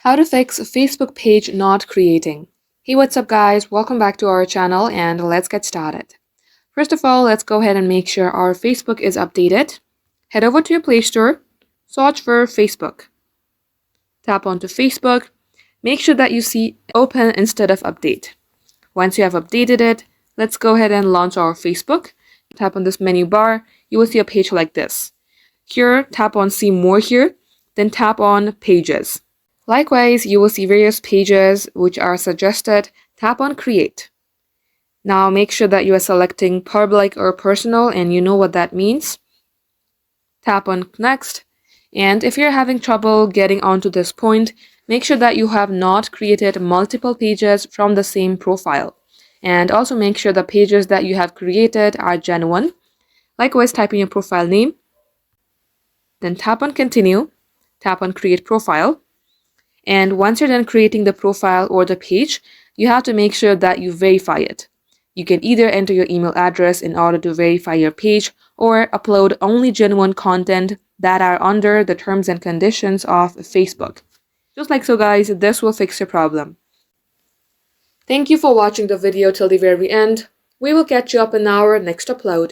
How to fix Facebook page not creating. Hey, what's up guys? Welcome back to our channel and let's get started. First of all, let's go ahead and make sure our Facebook is updated. Head over to your Play Store, search for Facebook. Tap onto Facebook. Make sure that you see open instead of update. Once you have updated it, let's go ahead and launch our Facebook. Tap on this menu bar. You will see a page like this. Here, tap on See More here, then tap on Pages. Likewise, you will see various pages which are suggested. Tap on Create. Now make sure that you are selecting public or personal and you know what that means. Tap on Next. And if you're having trouble getting onto this point, make sure that you have not created multiple pages from the same profile. And also make sure the pages that you have created are genuine. Likewise, type in your profile name. Then tap on Continue. Tap on Create Profile. And once you're done creating the profile or the page, you have to make sure that you verify it. You can either enter your email address in order to verify your page or upload only genuine content that are under the terms and conditions of Facebook. Just like so guys, this will fix your problem. Thank you for watching the video till the very end. We will catch you up in our next upload.